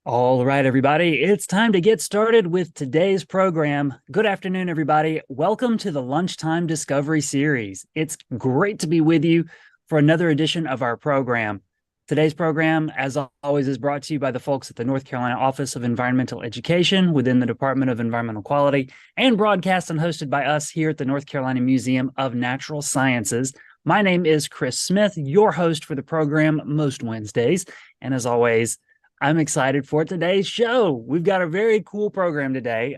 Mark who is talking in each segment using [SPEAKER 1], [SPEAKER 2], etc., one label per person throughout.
[SPEAKER 1] All right, everybody, it's time to get started with today's program. Good afternoon, everybody. Welcome to the Lunchtime Discovery Series. It's great to be with you for another edition of our program. Today's program, as always, is brought to you by the folks at the North Carolina Office of Environmental Education within the Department of Environmental Quality and broadcast and hosted by us here at the North Carolina Museum of Natural Sciences. My name is Chris Smith, your host for the program most Wednesdays. And as always, I'm excited for today's show. We've got a very cool program today.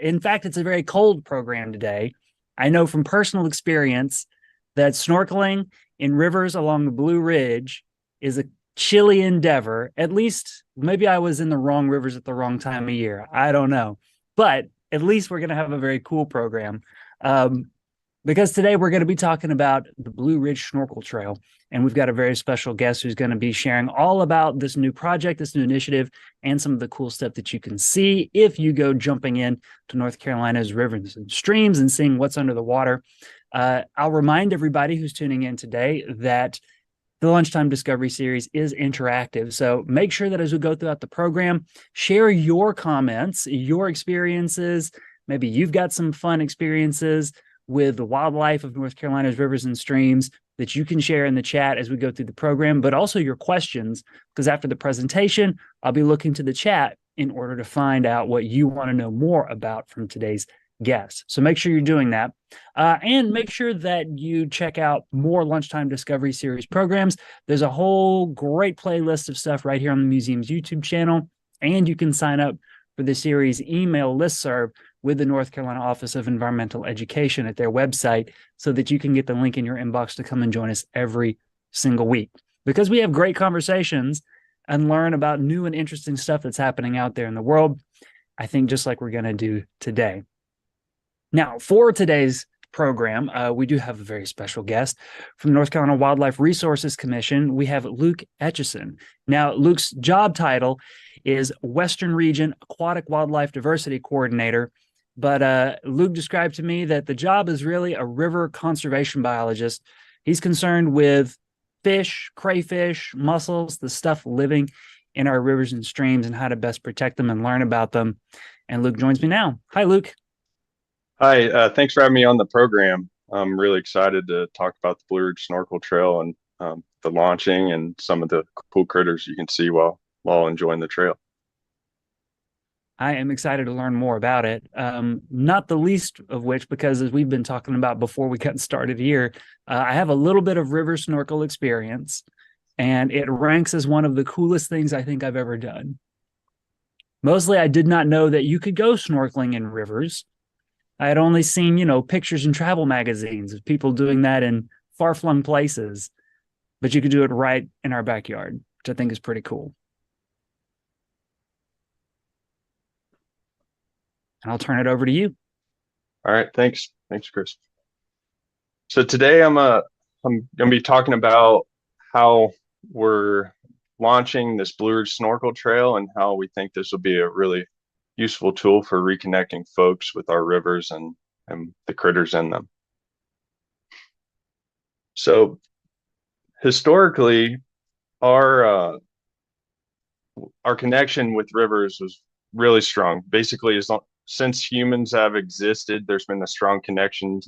[SPEAKER 1] In fact, it's a very cold program today. I know from personal experience that snorkeling in rivers along the Blue Ridge is a chilly endeavor. At least maybe I was in the wrong rivers at the wrong time of year. I don't know. But at least we're going to have a very cool program. Because today we're going to be talking about the Blue Ridge Snorkel Trail. And we've got a very special guest who's going to be sharing all about this new project, this new initiative, and some of the cool stuff that you can see if you go jumping in to North Carolina's rivers and streams and seeing what's under the water. I'll remind everybody who's tuning in today that the Lunchtime Discovery Series is interactive. So make sure that as we go throughout the program, share your comments, your experiences. Maybe you've got some fun experiences with the wildlife of North Carolina's rivers and streams that you can share in the chat as we go through the program, but also your questions, because after the presentation, I'll be looking to the chat in order to find out what you want to know more about from today's guest. So make sure you're doing that. And make sure that you check out more Lunchtime Discovery Series programs. There's a whole great playlist of stuff right here on the museum's YouTube channel, and you can sign up for the series email listserv with the North Carolina Office of Environmental Education at their website so that you can get the link in your inbox to come and join us every single week. Because we have great conversations and learn about new and interesting stuff that's happening out there in the world, I think just like we're going to do today. Now, for today's program, we do have a very special guest from the North Carolina Wildlife Resources Commission. We have Luke Etchison. Now, Luke's job title is Western Region Aquatic Wildlife Diversity Coordinator. But Luke described to me that the job is really a river conservation biologist. He's concerned with fish, crayfish, mussels, the stuff living in our rivers and streams and how to best protect them and learn about them. And Luke joins me now. Hi, Luke.
[SPEAKER 2] Hi, thanks for having me on the program. I'm really excited to talk about the Blue Ridge Snorkel Trail and the launching and some of the cool critters you can see while enjoying the trail.
[SPEAKER 1] I am excited to learn more about it. Not the least of which, because as we've been talking about before we got started here, I have a little bit of river snorkel experience, and it ranks as one of the coolest things I think I've ever done. Mostly, I did not know that you could go snorkeling in rivers. I had only seen, pictures in travel magazines of people doing that in far-flung places, but you could do it right in our backyard, which I think is pretty cool. And I'll turn it over to you.
[SPEAKER 2] All right, thanks, Chris. So today I'm going to be talking about how we're launching this Blue Ridge Snorkel Trail and how we think this will be a really useful tool for reconnecting folks with our rivers and the critters in them. So historically, our connection with rivers was really strong. Basically, since humans have existed, there's been a strong connection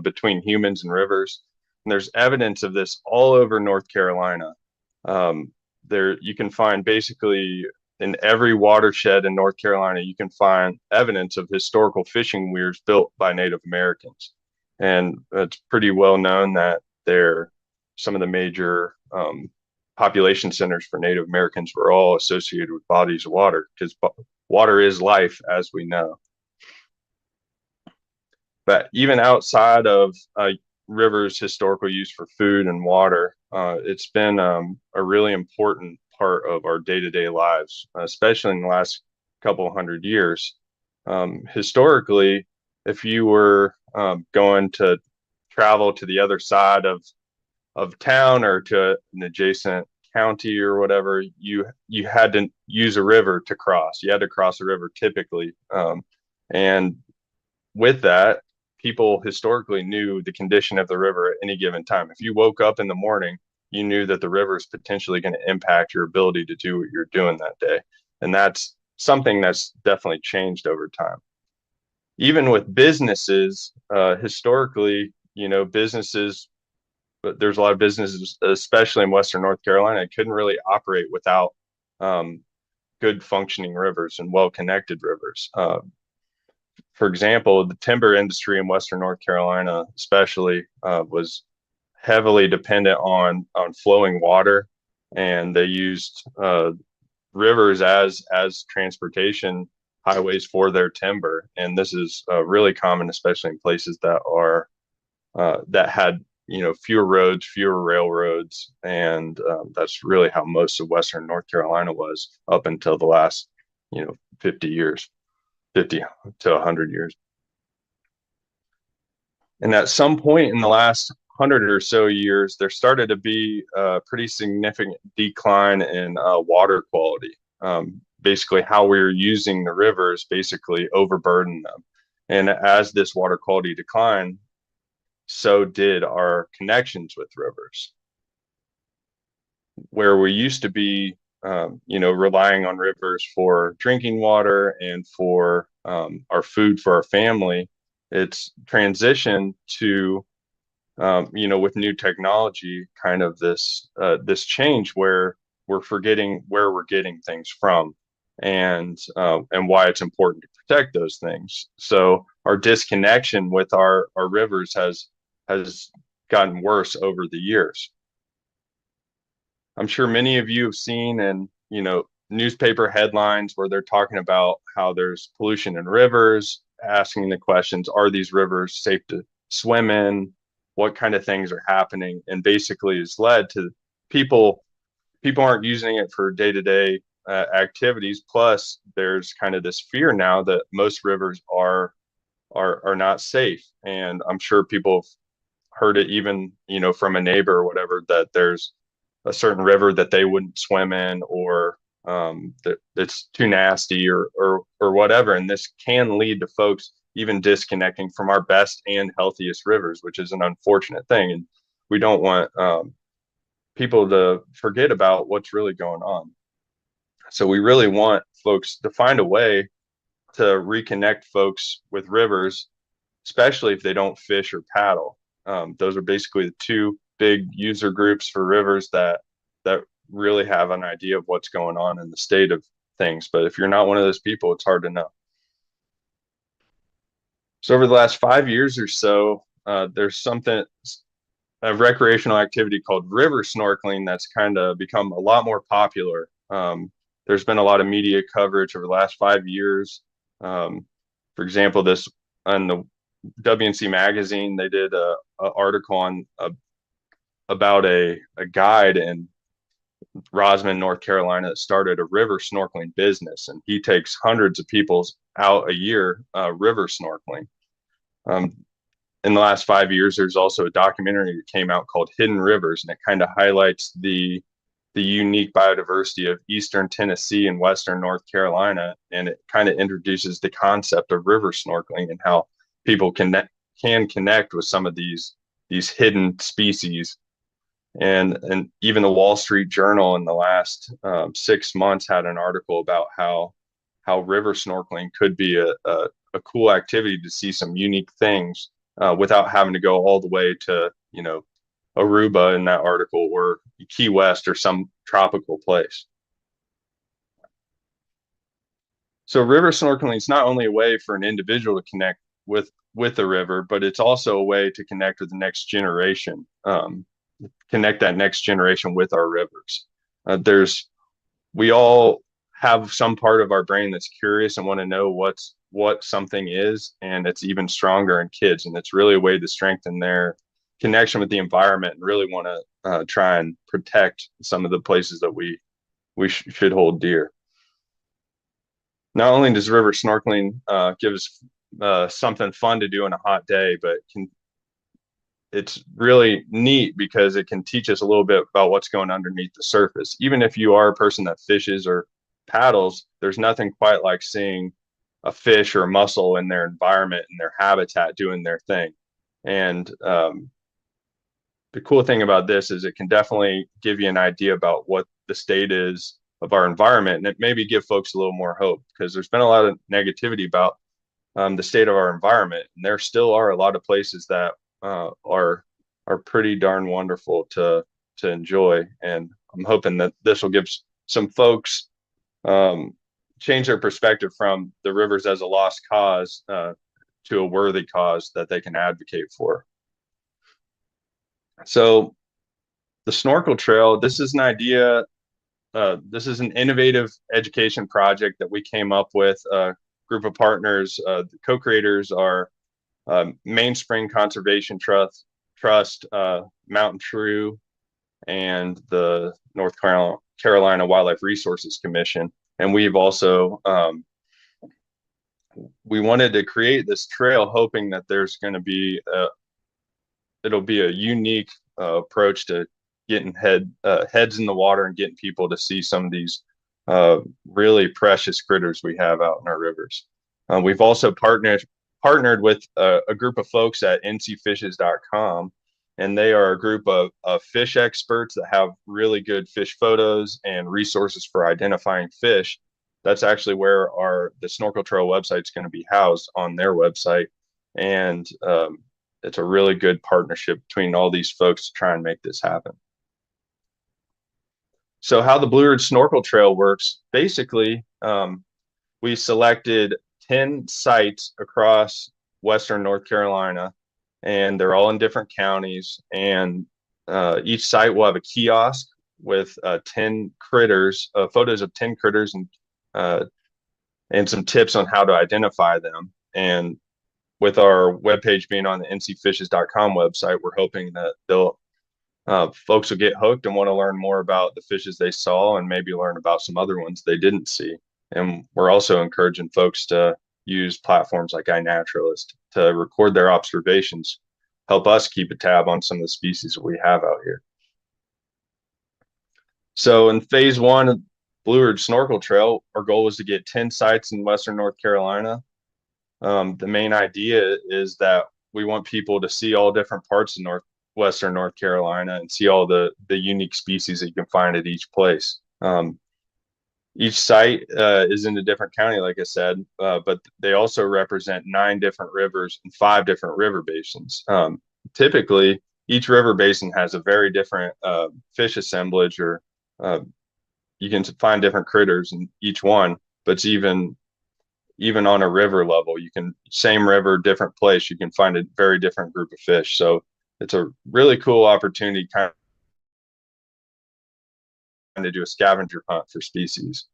[SPEAKER 2] between humans and rivers. And there's evidence of this all over North Carolina. There you can find basically in every watershed in North Carolina, you can find evidence of historical fishing weirs built by Native Americans. And it's pretty well known that some of the major population centers for Native Americans were all associated with bodies of water, because water is life, as we know. But even outside of rivers' historical use for food and water, it's been a really important part of our day-to-day lives, especially in the last couple hundred years. Historically, if you were going to travel to the other side of town or to an adjacent county or whatever, you had to use a river to cross. You had to cross a river typically, and with that, people historically knew the condition of the river at any given time. If you woke up in the morning, you knew that the river is potentially going to impact your ability to do what you're doing that day. And that's something that's definitely changed over time. Even with businesses, historically, businesses, but there's a lot of businesses, especially in Western North Carolina, couldn't really operate without um, good functioning rivers and well-connected rivers. For example, the timber industry in Western North Carolina, especially, was heavily dependent on flowing water, and they used rivers as transportation highways for their timber. And this is really common, especially in places that had fewer roads, fewer railroads, and that's really how most of Western North Carolina was up until the last 50 years, 50 to 100 years. And at some point in the last 100 or so years, there started to be a pretty significant decline in water quality. Basically, how we were using the rivers basically overburdened them. And as this water quality declined, so did our connections with rivers. Where we used to be, relying on rivers for drinking water and for our food for our family, it's transitioned to, with new technology, kind of this change where we're forgetting where we're getting things from, and why it's important to protect those things. So our disconnection with our rivers has gotten worse over the years. I'm sure many of you have seen in, newspaper headlines where they're talking about how there's pollution in rivers, asking the questions, are these rivers safe to swim in? What kind of things are happening? And basically has led to people aren't using it for day-to-day activities. Plus, there's kind of this fear now that most rivers are not safe. And I'm sure people have heard it even, from a neighbor or whatever, that there's a certain river that they wouldn't swim in, or that it's too nasty, or whatever. And this can lead to folks even disconnecting from our best and healthiest rivers, which is an unfortunate thing. And we don't want people to forget about what's really going on. So we really want folks to find a way to reconnect folks with rivers, especially if they don't fish or paddle. Those are basically the two big user groups for rivers that really have an idea of what's going on in the state of things. But if you're not one of those people, it's hard to know. So over the last 5 years or so, there's a recreational activity called river snorkeling that's kind of become a lot more popular. There's been a lot of media coverage over the last 5 years. For example, this on the WNC magazine, they did a article about a guide in Rosman, North Carolina, that started a river snorkeling business, and he takes hundreds of people out a year river snorkeling. In the last 5 years, there's also a documentary that came out called Hidden Rivers, and it kind of highlights the unique biodiversity of Eastern Tennessee and Western North Carolina, and it kind of introduces the concept of river snorkeling and how people can connect with some of these hidden species. And even the Wall Street Journal in the last 6 months had an article about how river snorkeling could be a cool activity to see some unique things without having to go all the way to, Aruba in that article, or Key West, or some tropical place. So river snorkeling is not only a way for an individual to connect with the river, but it's also a way to connect with the next generation, connect that next generation with our rivers. We all have some part of our brain that's curious and want to know what something is, and it's even stronger in kids, and it's really a way to strengthen their connection with the environment, and really want to try and protect some of the places that we should hold dear. Not only does river snorkeling give us something fun to do on a hot day, but it's really neat because it can teach us a little bit about what's going underneath the surface. Even if you are a person that fishes or paddles, there's nothing quite like seeing a fish or a mussel in their environment, in their habitat, doing their thing. And the cool thing about this is it can definitely give you an idea about what the state is our environment, and it maybe give folks a little more hope, because there's been a lot of negativity about the state of our environment, and there still are a lot of places that are pretty darn wonderful to enjoy. And I'm hoping that this will give some folks change their perspective from the rivers as a lost cause to a worthy cause that they can advocate for. So the Snorkel Trail, this is an idea. This is an innovative education project that we came up with. A group of partners, the co-creators are Mainspring Conservation Trust, Mountain True, and the North Carolina Wildlife Resources Commission. And we've also we wanted to create this trail hoping that there's going to be it'll be a unique approach to getting heads in the water and getting people to see some of these really precious critters we have out in our rivers. We've also partnered with a group of folks at ncfishes.com, and they are a group of fish experts that have really good fish photos and resources for identifying fish. That's actually where the Snorkel Trail website is going to be housed, on their website. And it's a really good partnership between all these folks to try and make this happen. So how the Blue Ridge Snorkel Trail works, basically, we selected 10 sites across Western North Carolina, and they're all in different counties. And each site will have a kiosk with 10 critters, photos of 10 critters, and some tips on how to identify them. And with our webpage being on the ncfishes.com website, we're hoping that folks will get hooked and want to learn more about the fishes they saw, and maybe learn about some other ones they didn't see. And we're also encouraging folks to use platforms like iNaturalist to record their observations, help us keep a tab on some of the species that we have out here. So in phase 1 of Blue Ridge Snorkel Trail, our goal was to get 10 sites in Western North Carolina. The main idea is that we want people to see all different parts of Western North Carolina and see all the unique species that you can find at each place. Each site is in a different county, like I said, but they also represent 9 different rivers and 5 different river basins. Typically, each river basin has a very different fish assemblage, or you can find different critters in each one, but it's even on a river level, same river, different place, you can find a very different group of fish. So it's a really cool opportunity kind of to do a scavenger hunt for species.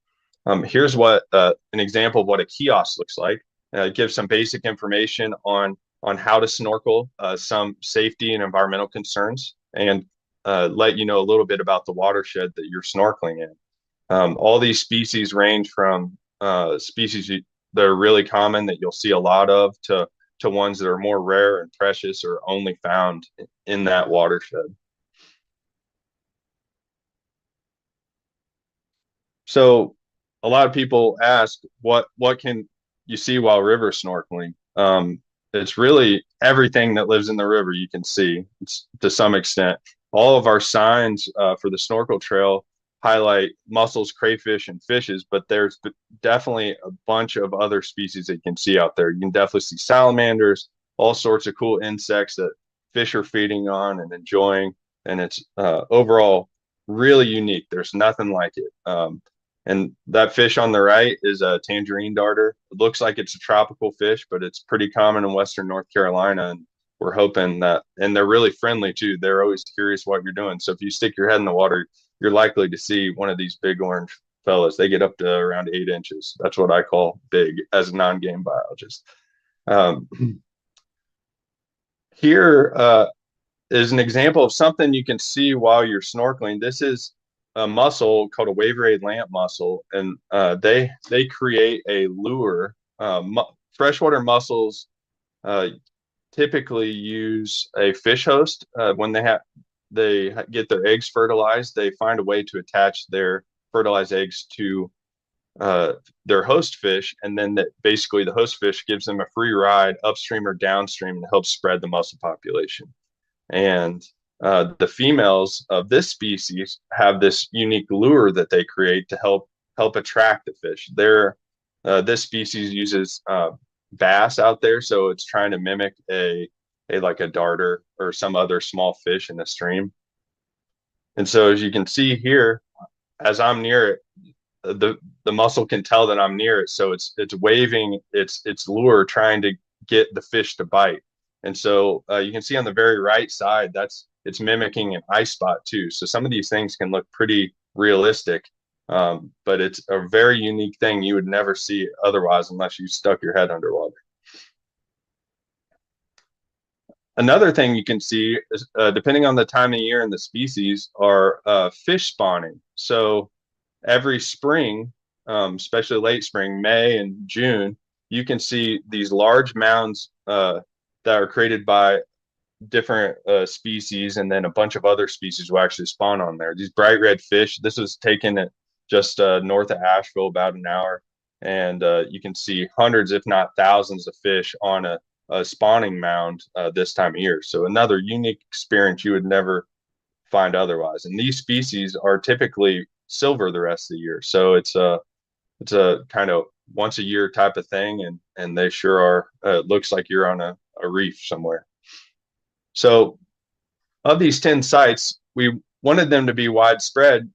[SPEAKER 2] Here's what an example of what a kiosk looks like. It gives some basic information on how to snorkel, some safety and environmental concerns, and let you know a little bit about the watershed that you're snorkeling in. All these species range from species that are really common that you'll see a lot of to ones that are more rare and precious, or only found in that watershed. So a lot of people ask, what can you see while river snorkeling? It's really everything that lives in the river you can see, to some extent. All of our signs for the Snorkel Trail highlight mussels, crayfish, and fishes, but there's definitely a bunch of other species that you can see out there. You can definitely see salamanders, all sorts of cool insects that fish are feeding on and enjoying, and it's overall really unique. There's nothing like it. And that fish on the right is a tangerine darter. It looks like it's a tropical fish, but it's pretty common in Western North Carolina, and we're hoping that, and they're really friendly too. They're always curious what you're doing. So if you stick your head in the water, you're likely to see one of these big orange fellas. They get up to around 8 inches. That's what I call big as a non-game biologist. Here is an example of something you can see while you're snorkeling. This is a mussel called a wave-rayed lamp mussel, and they create a lure. Freshwater mussels typically use a fish host when they get their eggs fertilized. They find a way to attach their fertilized eggs to their host fish, and then basically the host fish gives them a free ride upstream or downstream and helps spread the mussel population. And The females of this species have this unique lure that they create to help attract the fish. This species uses bass out there, so it's trying to mimic a like a darter or some other small fish in a stream. And so as you can see here, as I'm near it, the mussel can tell that I'm near it, so it's waving its lure, trying to get the fish to bite. And so you can see on the very right side, it's mimicking an eye spot too. So some of these things can look pretty realistic, but it's a very unique thing you would never see otherwise unless you stuck your head underwater. Another thing you can see is, depending on the time of year and the species, are fish spawning. So every spring, especially late spring, May and June, you can see these large mounds that are created by different species, and then a bunch of other species will actually spawn on there. These bright red fish, this was taken at just north of Asheville, about an hour, and you can see hundreds, if not thousands, of fish on a spawning mound this time of year. So another unique experience you would never find otherwise. And these species are typically silver the rest of the year, so it's a kind of once a year type of thing, and they sure are. It looks like you're on a reef somewhere. So of these 10 sites, we wanted them to be widespread,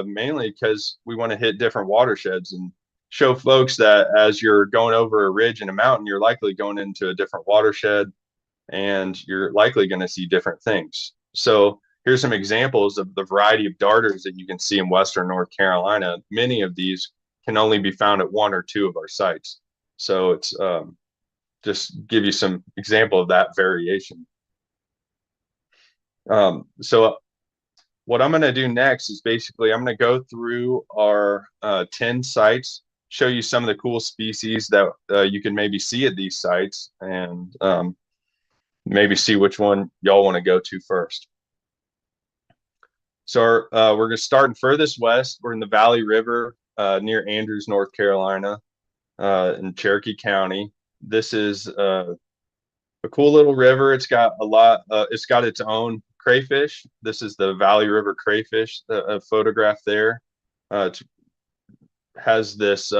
[SPEAKER 2] mainly because we want to hit different watersheds and show folks that as you're going over a ridge and a mountain, you're likely going into a different watershed, and you're likely going to see different things. So here's some examples of the variety of darters that you can see in Western North Carolina. Many of these can only be found at one or two of our sites. So it's just give you some example of that variation. So what I'm going to do next is basically I'm going to go through our 10 sites, show you some of the cool species that you can maybe see at these sites, and maybe see which one y'all want to go to first. So we're going to start in furthest west. We're in the Valley River near Andrews, North Carolina, in Cherokee County. This is a cool little river. It's got it's got its own crayfish. This is the Valley River crayfish, photograph there. It has this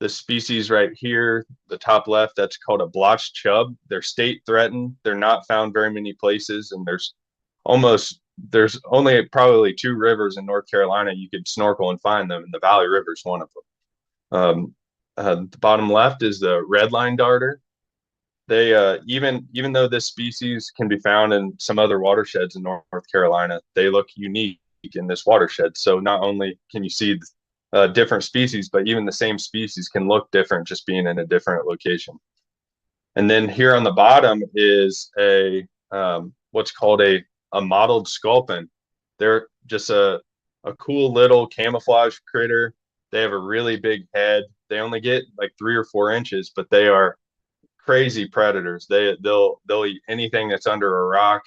[SPEAKER 2] species right here, the top left, that's called a blotched chub. They're state threatened. They're not found very many places, and there's only probably 2 rivers in North Carolina you could snorkel and find them, and the Valley River is one of them. The bottom left is the redline darter. They even though this species can be found in some other watersheds in North Carolina, they look unique in this watershed. So not only can you see different species, but even the same species can look different just being in a different location. And then here on the bottom is a what's called a mottled sculpin. They're just a cool little camouflage critter. They have a really big head. They only get like 3 or 4 inches, but they are crazy predators. They'll eat anything that's under a rock.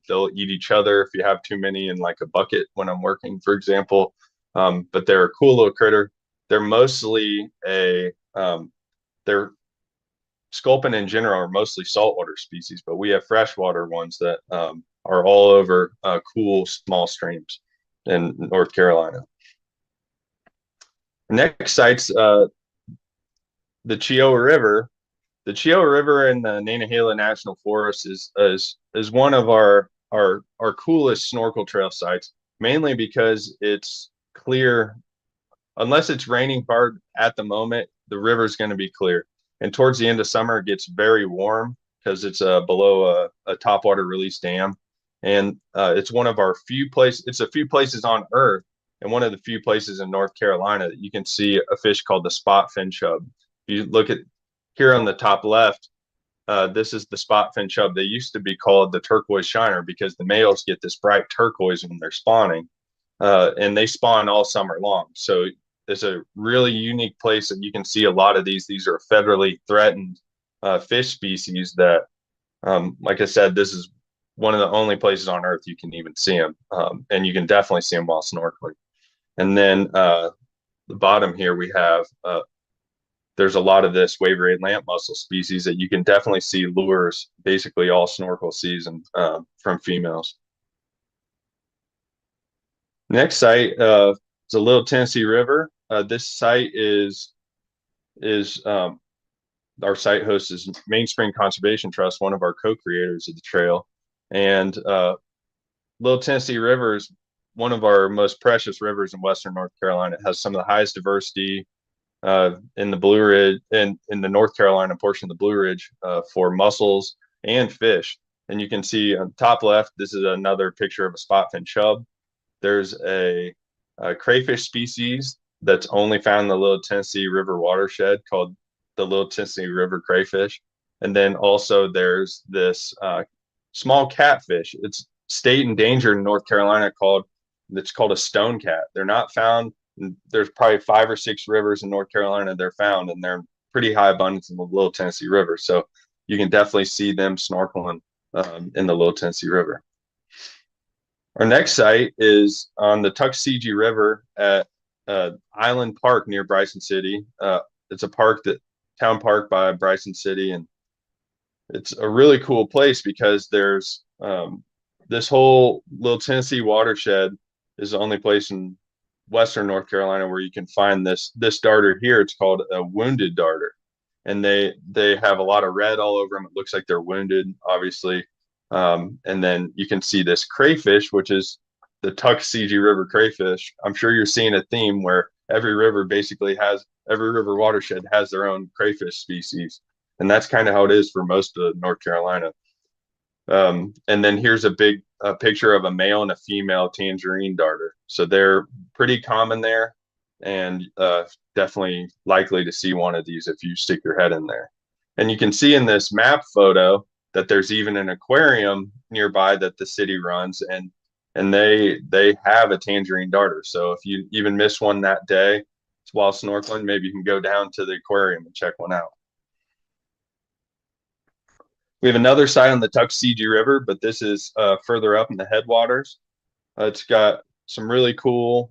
[SPEAKER 2] They'll eat each other if you have too many in like a bucket when I'm working, for example. But they're a cool little critter. They're mostly they're sculpin in general are mostly saltwater species, but we have freshwater ones that are all over cool small streams in North Carolina. Next site's the Cheoah River. The Cheoah River in the Nantahala National Forest is one of our coolest snorkel trail sites, mainly because it's clear. Unless it's raining hard at the moment, the river is going to be clear. And towards the end of summer, it gets very warm because it's below a topwater release dam. And it's one of our few places, it's a few places on Earth, and one of the few places in North Carolina that you can see a fish called the spot fin chub. If you look at here on the top left, this is the spot fin chub. They used to be called the turquoise shiner because the males get this bright turquoise when they're spawning, and they spawn all summer long. So it's a really unique place that you can see a lot of these. These are federally threatened fish species that, like I said, this is one of the only places on Earth you can even see them, and you can definitely see them while snorkeling. And then the bottom here we have there's a lot of this wave-ray lamp mussel species that you can definitely see lures basically all snorkel season from females. Next site is the Little Tennessee River. This site is our site host is Mainspring Conservation Trust, one of our co-creators of the trail. And Little Tennessee River is one of our most precious rivers in Western North Carolina. It has some of the highest diversity in the Blue Ridge and in the North Carolina portion of the Blue Ridge for mussels and fish. And you can see on the top left, this is another picture of a spotfin chub. There's a crayfish species that's only found in the Little Tennessee River watershed called the Little Tennessee River crayfish. And then also there's this small catfish. It's state endangered in North Carolina it's called a stone cat. They're not found. There's probably 5 or 6 rivers in North Carolina they're found, and they're pretty high abundance in the Little Tennessee River. So you can definitely see them snorkeling in the Little Tennessee River. Our next site is on the Tuckasegee River at Island Park near Bryson City. It's a town park by Bryson City, and it's a really cool place because there's this whole Little Tennessee watershed is the only place in Western North Carolina where you can find this darter here. It's called a wounded darter, and they have a lot of red all over them. It looks like they're wounded, obviously. And then you can see this crayfish, which is the Tuckasegee River crayfish. I'm sure you're seeing a theme where every river watershed has their own crayfish species. And that's kind of how it is for most of North Carolina. And then here's a big picture of a male and a female tangerine darter. So they're pretty common there, and definitely likely to see one of these if you stick your head in there. And you can see in this map photo that there's even an aquarium nearby that the city runs, and they have a tangerine darter. So if you even miss one that day while snorkeling, maybe you can go down to the aquarium and check one out. We have another site on the Tuckasegee River, but this is further up in the headwaters. It's got some really cool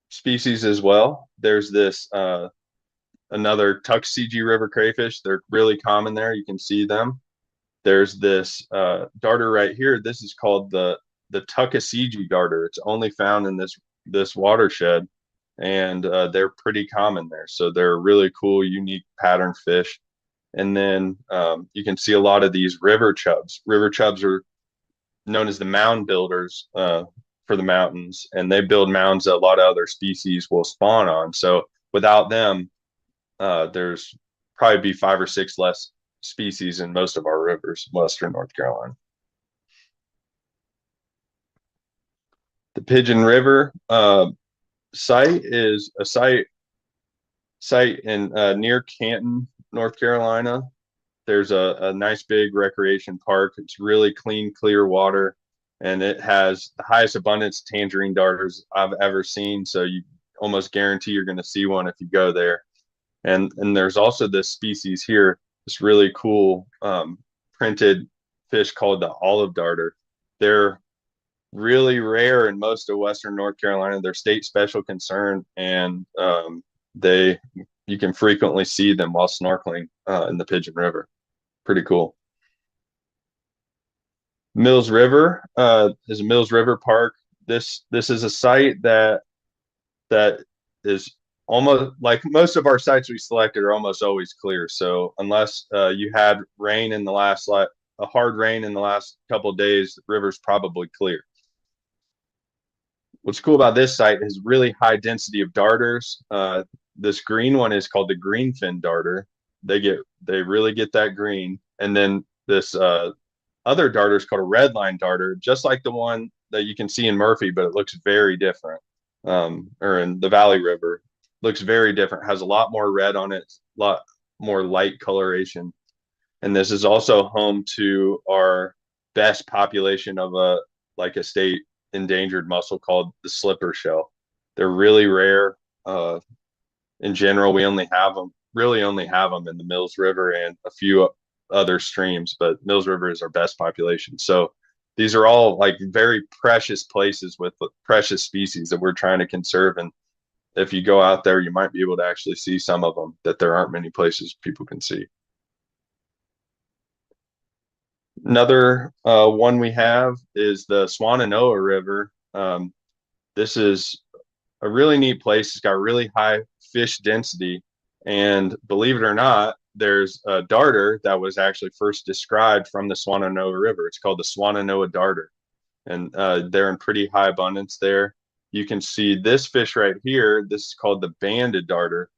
[SPEAKER 2] species as well. There's this another Tuckasegee River crayfish. They're really common there. You can see them. There's this darter right here. This is called the Tuckasegee darter. It's only found in this watershed, and they're pretty common there. So they're a really cool, unique pattern fish. And then you can see a lot of these river chubs. River chubs are known as the mound builders for the mountains, and they build mounds that a lot of other species will spawn on. So without them, there's probably be 5 or 6 less species in most of our rivers, Western North Carolina. The Pigeon River site is a site in near Canton, North Carolina. There's a nice big recreation park. It's really clean, clear water, and it has the highest abundance of tangerine darters I've ever seen. So you almost guarantee you're going to see one if you go there. And there's also this species here, this really cool printed fish called the olive darter. They're really rare in most of Western North Carolina. They're state special concern, and you can frequently see them while snorkeling in the Pigeon River. Pretty cool. Mills River is a Mills River Park. This is a site that is almost like most of our sites we selected are almost always clear. So unless you had rain in the last a hard rain in the last couple of days, the river's probably clear. What's cool about this site is really high density of darters. This green one is called the greenfin darter. They really get that green. And then this other darter is called a redline darter, just like the one that you can see in Murphy, but it looks very different. Or in the Valley River, looks very different. Has a lot more red on it, a lot more light coloration. And this is also home to our best population of a state endangered mussel called the slipper shell. They're really rare. In general, we only have them in the Mills River and a few other streams, but Mills River is our best population. So these are all like very precious places with precious species that we're trying to conserve if you go out there, you might be able to actually see some of them that there aren't many places people can see. Another one we have is the Swannanoa River. This is a really neat place. It's got really high fish density. And believe it or not, there's a darter that was actually first described from the Swannanoa River. It's called the Swannanoa darter. And they're in pretty high abundance there. You can see this fish right here. This is called the banded darter.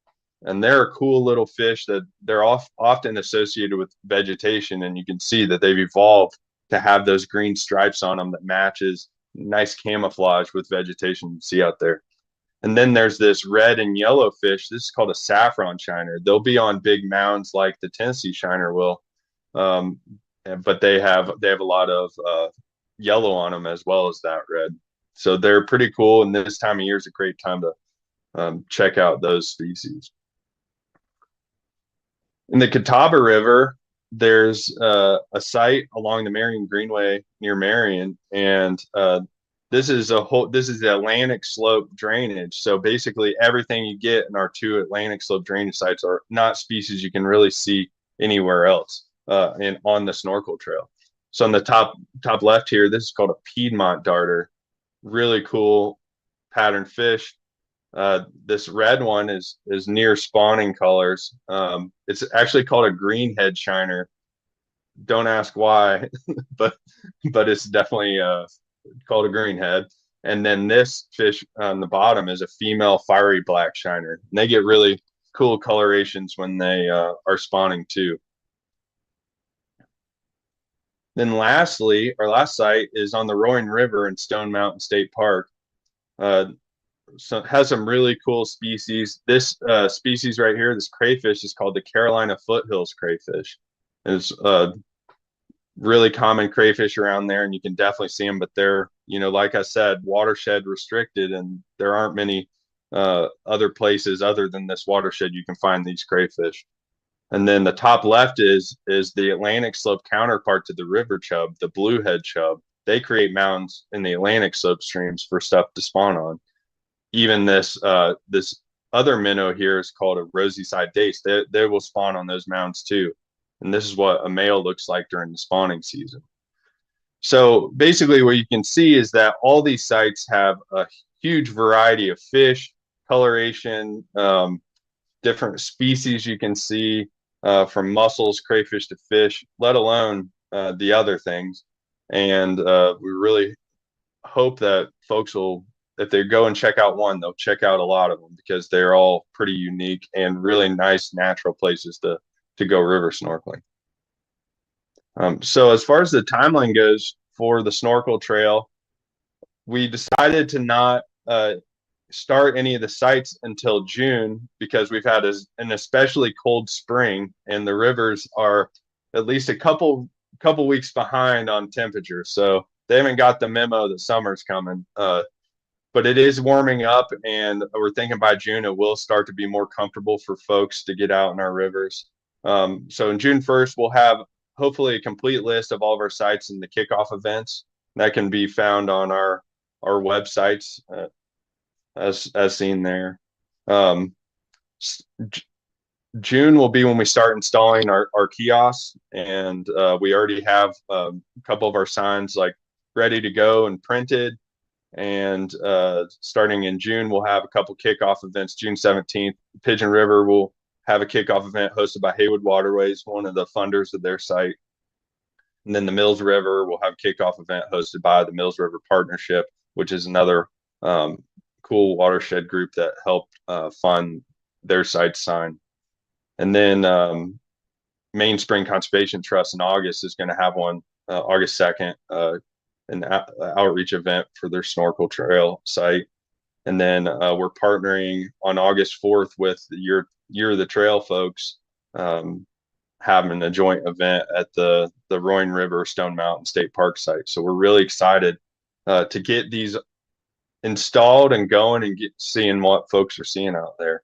[SPEAKER 2] And they're a cool little fish that they're often associated with vegetation. And you can see that they've evolved to have those green stripes on them that matches nice camouflage with vegetation you see out there. And then there's this red and yellow fish. This is called a saffron shiner. They'll be on big mounds like the Tennessee shiner will, um, but they have a lot of yellow on them as well as that red. So they're pretty cool. And this time of year is a great time to check out those species. In the Catawba River, there's a site along the Marion Greenway near Marion, and this is the Atlantic slope drainage. So basically, everything you get in our two Atlantic slope drainage sites are not species you can really see anywhere else and on the snorkel trail. So on the top left here, this is called a Piedmont darter. Really cool patterned fish. This red one is near spawning colors. It's actually called a greenhead shiner. Don't ask why, but it's definitely called a greenhead. And then this fish on the bottom is a female fiery black shiner. And they get really cool colorations when they are spawning too. Then lastly, our last site is on the Roaring River in Stone Mountain State Park. So it has some really cool species. This species right here, this crayfish, is called the Carolina foothills crayfish. It's a really common crayfish around there, and you can definitely see them, but they're, like I said, watershed restricted, and there aren't many other places other than this watershed you can find these crayfish. And then the top left is the Atlantic slope counterpart to the river chub, the bluehead chub. They create mounds in the Atlantic slope streams for stuff to spawn on. Even this other minnow here is called a rosy side dace. They will spawn on those mounds too. And this is what a male looks like during the spawning season. So basically what you can see is that all these sites have a huge variety of fish, coloration, different species you can see, from mussels, crayfish to fish, let alone the other things. And we really hope that folks will, if they go and check out one, they'll check out a lot of them because they're all pretty unique and really nice natural places to go river snorkeling. So as far as the timeline goes for the snorkel trail, we decided to not start any of the sites until June because we've had an especially cold spring and the rivers are at least a couple weeks behind on temperature. So they haven't got the memo that summer's coming. But it is warming up, and we're thinking by June it will start to be more comfortable for folks to get out in our rivers. So in June 1st, we'll have hopefully a complete list of all of our sites and the kickoff events that can be found on our websites as seen there. June will be when we start installing our kiosks, and we already have a couple of our signs like ready to go and printed. And starting in June, we'll have a couple kickoff events. June 17th, Pigeon River will have a kickoff event hosted by Haywood Waterways, one of the funders of their site. And then the Mills River will have a kickoff event hosted by the Mills River Partnership, which is another cool watershed group that helped fund their site sign. And then Maine Spring Conservation Trust in August is going to have one August 2nd. An outreach event for their snorkel trail site. And then we're partnering on August 4th with the Year of the Trail folks, having a joint event at the Roaring River Stone Mountain State Park site. So we're really excited to get these installed and going and seeing what folks are seeing out there.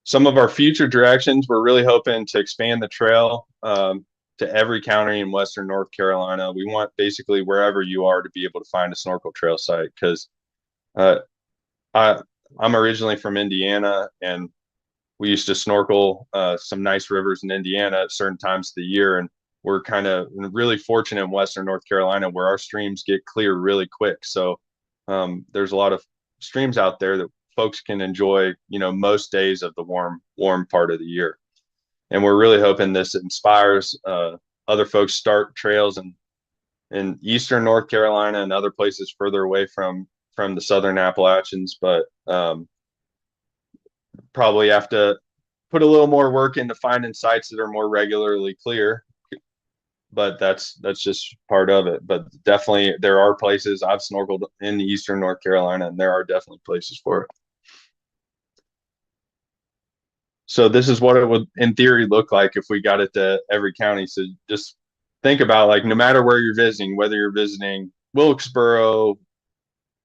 [SPEAKER 2] Some of our future directions, we're really hoping to expand the trail to every county in Western North Carolina. We want basically wherever you are to be able to find a snorkel trail site because I I'm originally from Indiana, and we used to snorkel some nice rivers in Indiana at certain times of the year, and we're kind of really fortunate in Western North Carolina where our streams get clear really quick. So there's a lot of streams out there that folks can enjoy, most days of the warm part of the year. And we're really hoping this inspires other folks start trails in Eastern North Carolina and other places further away from the Southern Appalachians, but probably have to put a little more work into finding sites that are more regularly clear. But that's just part of it. But definitely, there are places I've snorkeled in Eastern North Carolina, and there are definitely places for it. So this is what it would, in theory, look like if we got it to every county. So just think about, like, no matter where you're visiting, whether you're visiting Wilkesboro,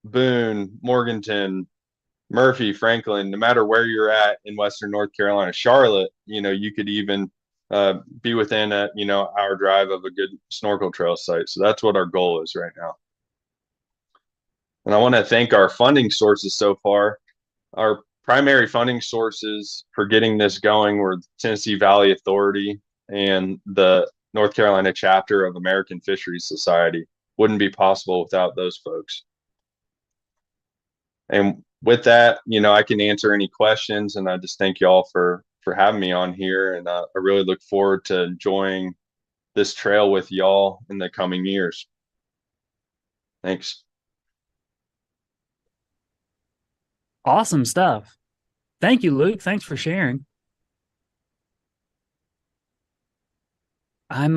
[SPEAKER 2] Boone, Morganton, Murphy, Franklin, no matter where you're at in Western North Carolina, Charlotte, you could even be within a, hour drive of a good snorkel trail site. So that's what our goal is right now. And I want to thank our funding sources so far. Our primary funding sources for getting this going were the Tennessee Valley Authority and the North Carolina chapter of American Fisheries Society. Wouldn't be possible without those folks. And with that, I can answer any questions, and I just thank y'all for having me on here. And I really look forward to enjoying this trail with y'all in the coming years. Thanks.
[SPEAKER 1] Awesome stuff. Thank you, Luke. Thanks for sharing. I'm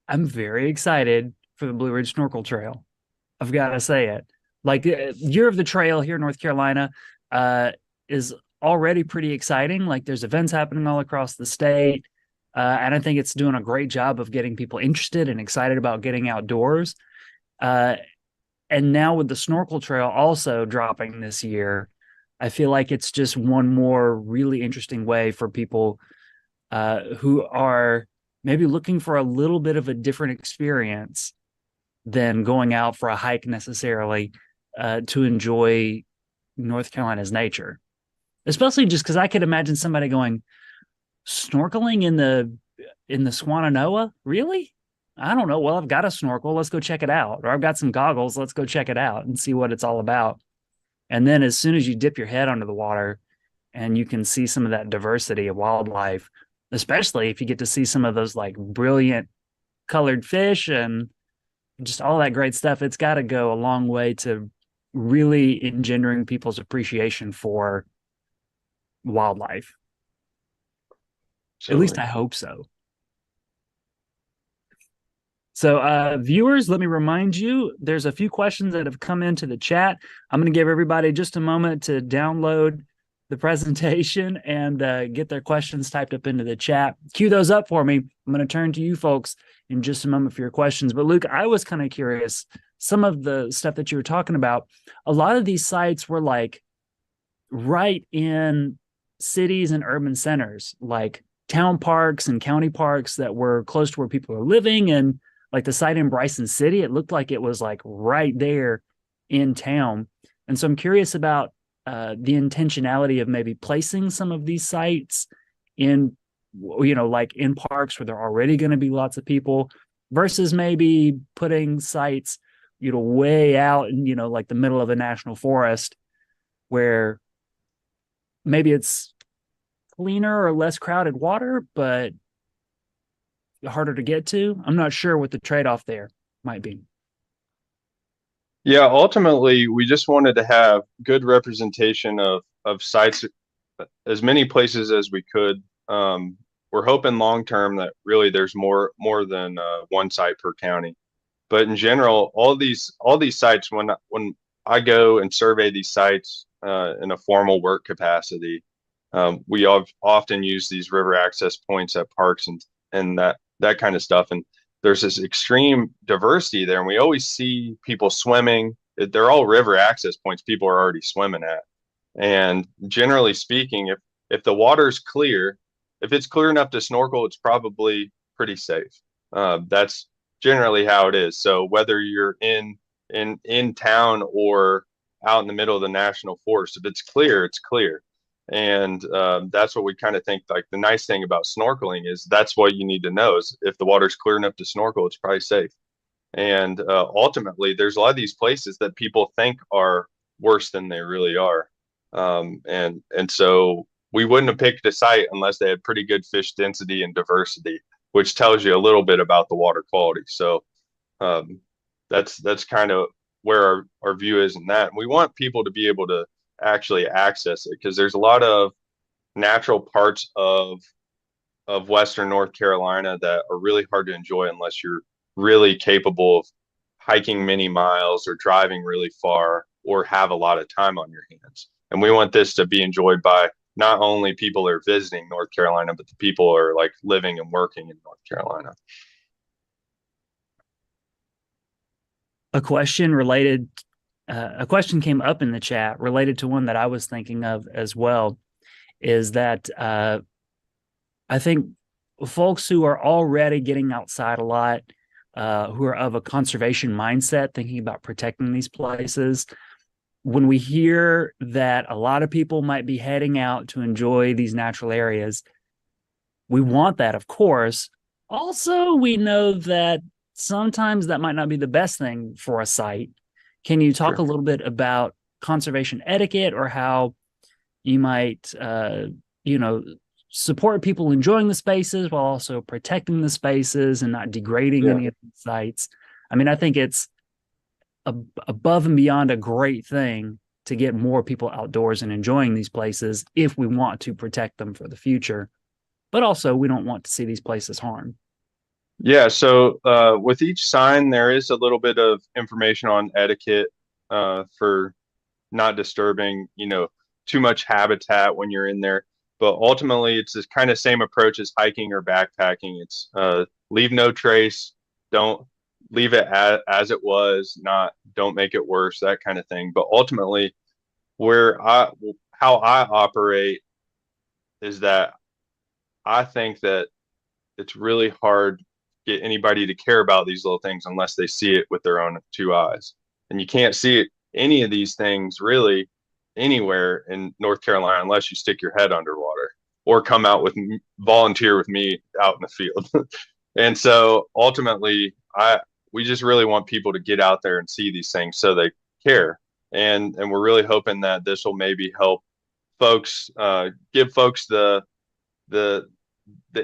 [SPEAKER 1] very excited for the Blue Ridge Snorkel Trail. I've got to say it. Like, Year of the Trail here in North Carolina is already pretty exciting. Like, there's events happening all across the state. And I think it's doing a great job of getting people interested and excited about getting outdoors. And now with the Snorkel Trail also dropping this year, I feel like it's just one more really interesting way for people who are maybe looking for a little bit of a different experience than going out for a hike necessarily to enjoy North Carolina's nature. Especially just because I could imagine somebody going snorkeling in the Swananoa. Really? I don't know. Well, I've got a snorkel. Let's go check it out. Or I've got some goggles. Let's go check it out and see what it's all about. And then as soon as you dip your head under the water and you can see some of that diversity of wildlife, especially if you get to see some of those like brilliant colored fish and just all that great stuff, it's got to go a long way to really engendering people's appreciation for wildlife. At least I hope so. So, viewers, let me remind you, there's a few questions that have come into the chat. I'm going to give everybody just a moment to download the presentation and get their questions typed up into the chat. Cue those up for me. I'm going to turn to you folks in just a moment for your questions. But Luke, I was kind of curious, some of the stuff that you were talking about, a lot of these sites were like right in cities and urban centers, like town parks and county parks that were close to where people are living. And like the site in Bryson City, it looked like it was like right there in town. And so I'm curious about the intentionality of maybe placing some of these sites in, like in parks where there are already going to be lots of people versus maybe putting sites, way out in, like the middle of a national forest where maybe it's cleaner or less crowded water, but harder to get to. I'm not sure what the trade-off there might be.
[SPEAKER 2] Yeah, ultimately, we just wanted to have good representation of sites, as many places as we could. We're hoping long term that really there's more than one site per county. But in general, all these sites, when I go and survey these sites in a formal work capacity, we often use these river access points at parks and that kind of stuff. And there's this extreme diversity there, and we always see people swimming. They're all river access points people are already swimming at. And generally speaking, if the water's clear, if it's clear enough to snorkel, it's probably pretty safe. That's generally how it is. So whether you're in town or out in the middle of the national forest. If it's clear, it's clear. And that's what we kind of think. Like the nice thing about snorkeling is that's what you need to know is if the water's clear enough to snorkel, it's probably safe. And ultimately, there's a lot of these places that people think are worse than they really are. And so we wouldn't have picked a site unless they had pretty good fish density and diversity, which tells you a little bit about the water quality. So um, that's kind of where our view is in that. And we want people to be able to actually access it because there's a lot of natural parts of Western North Carolina that are really hard to enjoy unless you're really capable of hiking many miles or driving really far or have a lot of time on your hands. And we want this to be enjoyed by not only people that are visiting North Carolina, but the people who are like living and working in North Carolina.
[SPEAKER 1] A question related, a question came up in the chat related to one that I was thinking of as well, is that I think folks who are already getting outside a lot, who are of a conservation mindset, thinking about protecting these places, when we hear that a lot of people might be heading out to enjoy these natural areas, we want that, of course. Also, we know that sometimes that might not be the best thing for a site. Can you talk a
[SPEAKER 2] Sure.
[SPEAKER 1] little bit about conservation etiquette or how you might, you know, support people enjoying the spaces while also protecting the spaces and not degrading
[SPEAKER 2] Yeah.
[SPEAKER 1] any of the sites? I mean, I think it's above and beyond a great thing to get more people outdoors and enjoying these places if we want to protect them for the future. But also, we don't want to see these places harmed.
[SPEAKER 2] Yeah, so with each sign, there is a little bit of information on etiquette for not disturbing, too much habitat when you're in there. But ultimately, it's this kind of same approach as hiking or backpacking. It's leave no trace, don't leave it as it was, not don't make it worse, that kind of thing. But ultimately, how I operate is that I think that it's really hard to get anybody to care about these little things unless they see it with their own two eyes. And you can't see it, any of these things really anywhere in North Carolina unless you stick your head underwater or come out with volunteer with me out in the field. And so ultimately, we just really want people to get out there and see these things so they care. And we're really hoping that this will maybe help folks, give folks the the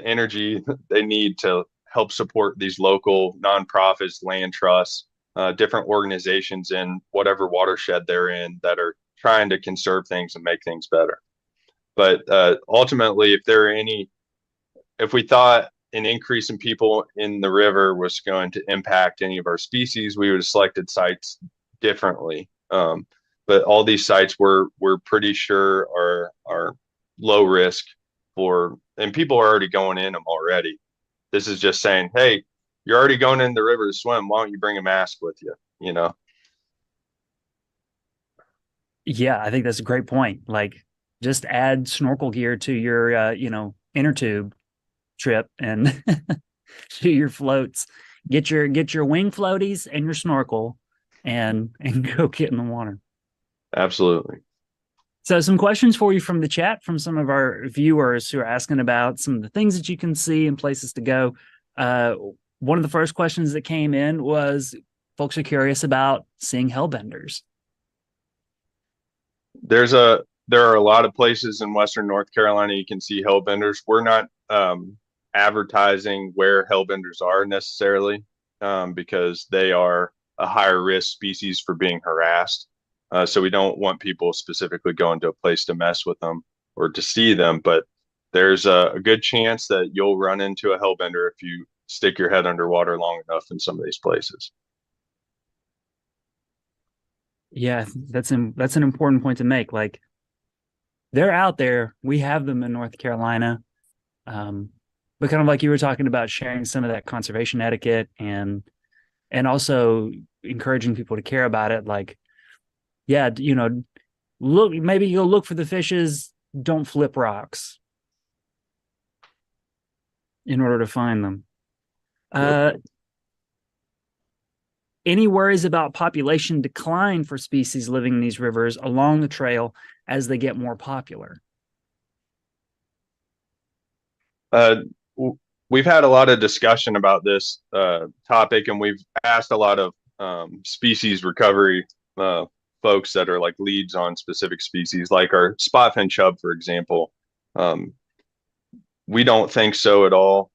[SPEAKER 2] energy they need to help support these local nonprofits, land trusts, different organizations in whatever watershed they're in that are trying to conserve things and make things better. But ultimately, if we thought an increase in people in the river was going to impact any of our species, we would have selected sites differently. But all these sites we're pretty sure are low risk and people are already going in them already. This is just saying, hey, you're already going in the river to swim. Why don't you bring a mask with you? You know?
[SPEAKER 1] Yeah, I think that's a great point. Like, just add snorkel gear to your, inner tube trip and to your floats. Get your wing floaties and your snorkel, and go get in the water.
[SPEAKER 2] Absolutely.
[SPEAKER 1] So, some questions for you from the chat from some of our viewers who are asking about some of the things that you can see and places to go. One of the first questions that came in was folks are curious about seeing hellbenders.
[SPEAKER 2] There are a lot of places in Western North Carolina you can see hellbenders. We're not advertising where hellbenders are necessarily because they are a higher risk species for being harassed. So we don't want people specifically going to a place to mess with them or to see them. But there's a good chance that you'll run into a hellbender if you stick your head underwater long enough in some of these places.
[SPEAKER 1] Yeah, that's an important point to make. Like, they're out there. We have them in North Carolina. But kind of like you were talking about sharing some of that conservation etiquette and also encouraging people to care about it. Like, yeah, maybe you'll look for the fishes. Don't flip rocks in order to find them.
[SPEAKER 2] Yep.
[SPEAKER 1] any worries about population decline for species living in these rivers along the trail as they get more popular?
[SPEAKER 2] Uh, we've had a lot of discussion about this topic, and we've asked a lot of species recovery uh, folks that are like leads on specific species, like our spotfin chub, for example. Um, we don't think so at all.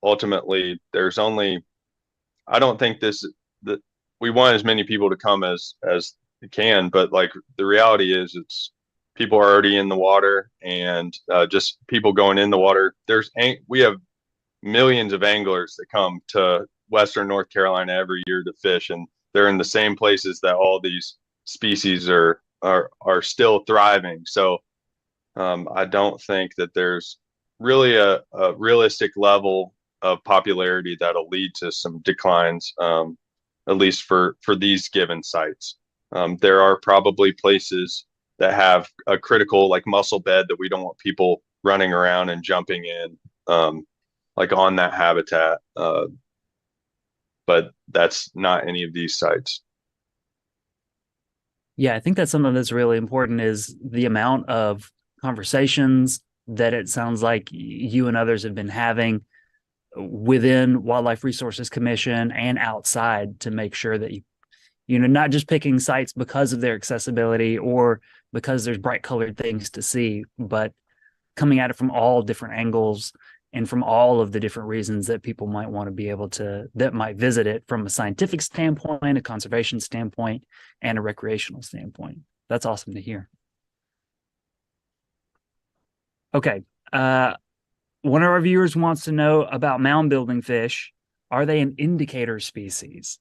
[SPEAKER 2] Ultimately, I don't think that we want as many people to come as we can, but like the reality is, it's people are already in the water, and just people going in the water. We have millions of anglers that come to Western North Carolina every year to fish, and they're in the same places that all these species are still thriving. So I don't think that there's really a realistic level of popularity that'll lead to some declines, at least for these given sites. There are probably places that have a critical like mussel bed that we don't want people running around and jumping in, like on that habitat. But that's not any of these sites.
[SPEAKER 1] Yeah, I think that's something that's really important is the amount of conversations that it sounds like you and others have been having within Wildlife Resources Commission and outside to make sure that not just picking sites because of their accessibility or because there's bright colored things to see, but coming at it from all different angles and from all of the different reasons that people might want to be able to, that might visit it from a scientific standpoint, a conservation standpoint, and a recreational standpoint. That's awesome to hear. Okay. One of our viewers wants to know about mound building fish. Are they an indicator species?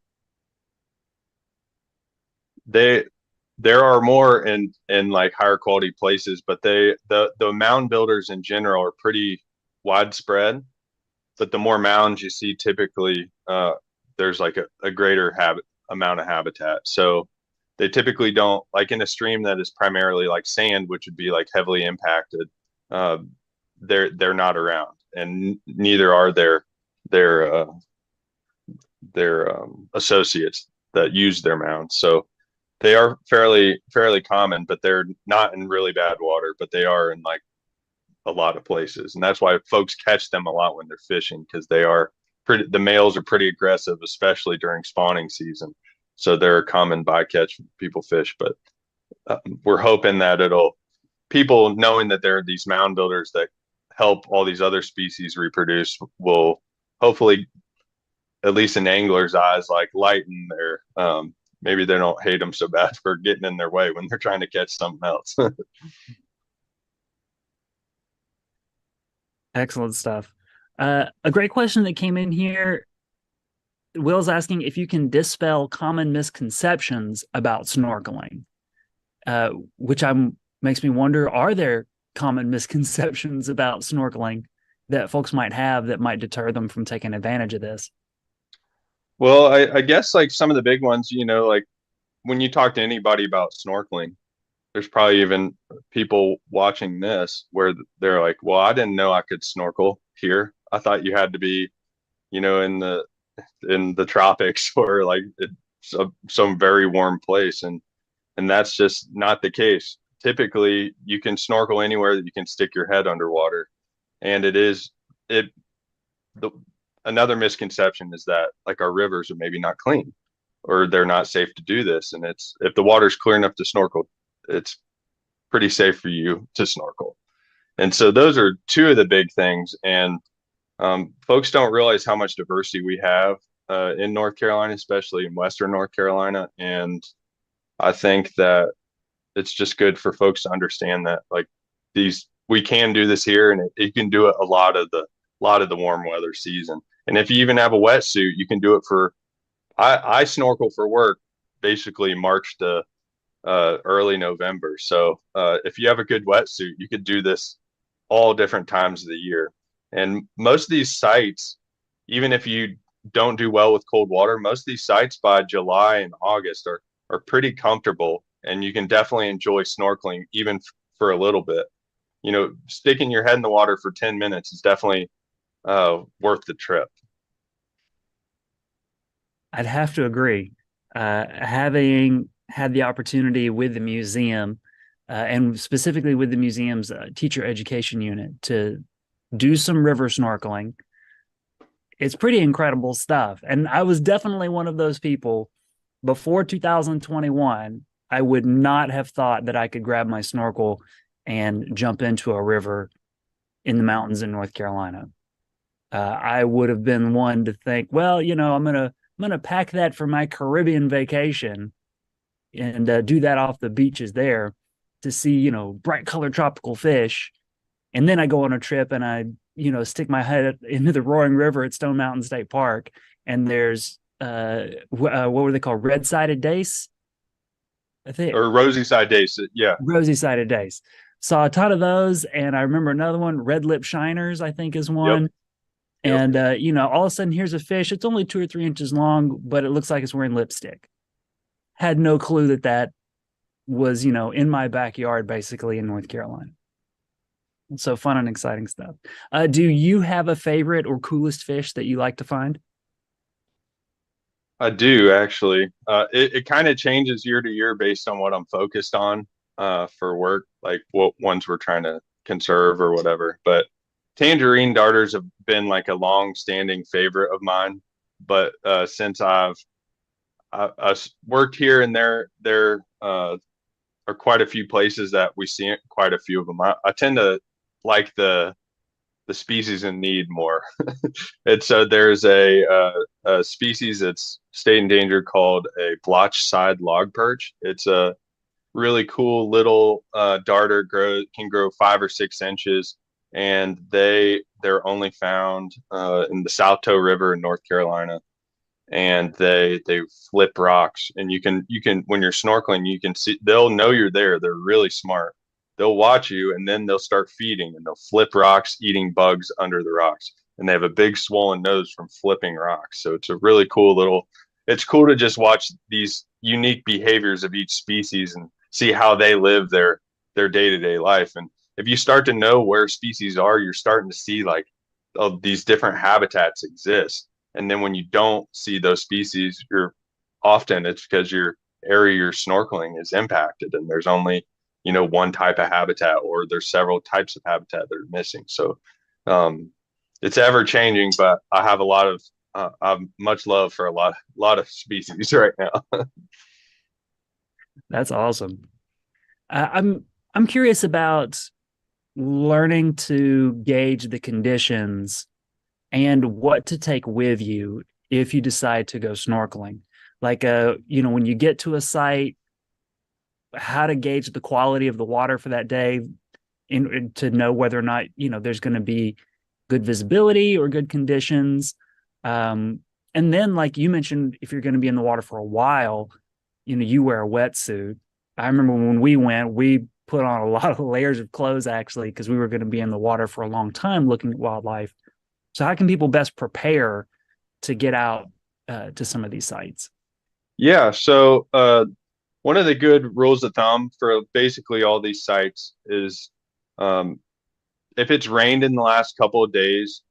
[SPEAKER 2] There are more in like higher quality places, but the mound builders in general are pretty widespread. But the more mounds you see, typically there's like a greater amount of habitat. So they typically don't, like in a stream that is primarily like sand, which would be like heavily impacted. Uh, they're not around, and neither are their associates that use their mounds. So they are fairly common, but they're not in really bad water, but they are in like a lot of places. And that's why folks catch them a lot when they're fishing, because the males are pretty aggressive, especially during spawning season. So they're a common bycatch people fish, but we're hoping that people knowing that there are these mound builders that help all these other species reproduce will hopefully, at least in anglers' eyes, like lighten their, maybe they don't hate them so bad for getting in their way when they're trying to catch something else.
[SPEAKER 1] Excellent stuff. A great question that came in here. Will's asking if you can dispel common misconceptions about snorkeling, which makes me wonder, are there common misconceptions about snorkeling that folks might have that might deter them from taking advantage of this?
[SPEAKER 2] Well, I guess like some of the big ones, like when you talk to anybody about snorkeling, there's probably even people watching this where they're like, well, I didn't know I could snorkel here. I thought you had to be, in the tropics or like some very warm place. And that's just not the case. Typically, you can snorkel anywhere that you can stick your head underwater. And it, the, another misconception is that like our rivers are maybe not clean or they're not safe to do this. And if the water's clear enough to snorkel, it's pretty safe for you to snorkel. And so those are two of the big things. And folks don't realize how much diversity we have in North Carolina, especially in Western North Carolina. And I think that it's just good for folks to understand that like we can do this here, and you can do it a lot of the warm weather season. And if you even have a wetsuit, you can do it I snorkel for work basically March to early November. So if you have a good wetsuit, you could do this all different times of the year. And most of these sites, even if you don't do well with cold water, most of these sites by July and August are pretty comfortable, and you can definitely enjoy snorkeling even for a little bit. Sticking your head in the water for 10 minutes is definitely worth the trip.
[SPEAKER 1] I'd have to agree. Having had the opportunity with the museum, and specifically with the museum's teacher education unit, to do some river snorkeling, it's pretty incredible stuff. And I was definitely one of those people before 2021. I would not have thought that I could grab my snorkel and jump into a river in the mountains in North Carolina. I would have been one to think, well, I'm gonna pack that for my Caribbean vacation and do that off the beaches there to see bright colored tropical fish, and then I go on a trip and I stick my head into the roaring river at Stone Mountain State Park, and there's what were they called, red sided dace, I think,
[SPEAKER 2] Or rosy side days. Yeah.
[SPEAKER 1] rosy sided dace. Saw a ton of those, and I remember another one, red lip shiners, I think is
[SPEAKER 2] Yep.
[SPEAKER 1] one.
[SPEAKER 2] Yep.
[SPEAKER 1] And all of a sudden, here's a fish. It's only 2 or 3 inches long, but it looks like it's wearing lipstick. Had no clue that that was, in my backyard, basically in North Carolina. So fun and exciting stuff. Do you have a favorite or coolest fish that you like to find?
[SPEAKER 2] I do actually. It kind of changes year to year based on what I'm focused on for work, like what ones we're trying to conserve or whatever. But tangerine darters have been like a long-standing favorite of mine. But since I worked here and there are quite a few places that we see quite a few of them. I tend to like the species in need more. And so there's a species that's state endangered called a blotch side log perch. It's a really cool little darter, can grow 5 or 6 inches, and they're only found in the South Toe River in North Carolina. And they flip rocks, and you can when you're snorkeling, you can see, they'll know you're there. They're really smart. They'll watch you, and then they'll start feeding, and they'll flip rocks, eating bugs under the rocks. And they have a big swollen nose from flipping rocks. So it's a really cool little. It's cool to just watch these unique behaviors of each species and see how they live their day-to-day life. And if you start to know where species are, you're starting to see like, oh, these different habitats exist. And then when you don't see those species, it's because your area you're snorkeling is impacted, and there's only one type of habitat, or there's several types of habitat that are missing. So um, it's ever changing, but I have much love for a lot of species right now.
[SPEAKER 1] That's awesome. I'm curious about learning to gauge the conditions and what to take with you if you decide to go snorkeling. Like, when you get to a site, how to gauge the quality of the water for that day, to know whether or not, there's going to be good visibility or good conditions. And then, like you mentioned, if you're going to be in the water for a while, you wear a wetsuit. I remember when we went, we put on a lot of layers of clothes actually, because we were going to be in the water for a long time looking at wildlife. So how can people best prepare to get out to some of these sites?
[SPEAKER 2] Yeah. So one of the good rules of thumb for basically all these sites is um, if it's rained in the last couple of days,